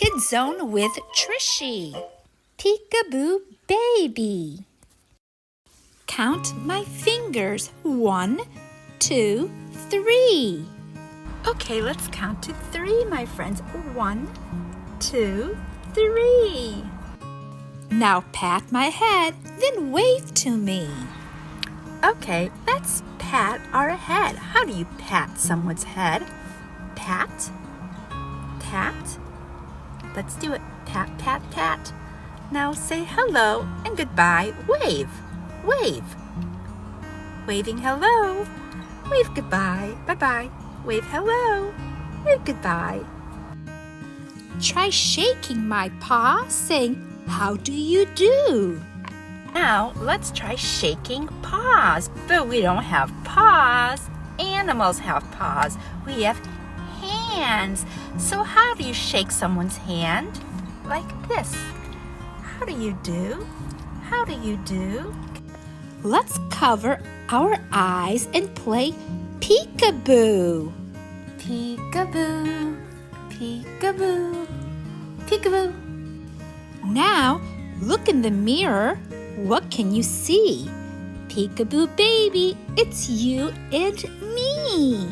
Kids Zone with Trishy. Peekaboo Baby. Count my fingers. 1, 2, 3. Okay, let's count to 3, my friends. 1, 2, 3. Now pat my head, then wave to me. Okay, let's pat our head. How do you pat someone's head? Pat, pat. Let's do it. Pat, pat, pat. Now say hello and goodbye. Wave, wave. Waving hello. Wave goodbye. Bye-bye. Wave hello. Wave goodbye. Try shaking my paw, saying, how do you do? Now let's try shaking paws, but we don't have paws. Animals have paws. We have hands. So how do you shake someone's hand? Like this. How do you do? How do you do? Let's cover our eyes and play peekaboo. Peekaboo, peekaboo, peekaboo. Now look in the mirror. What can you see? Peekaboo baby, it's you and me.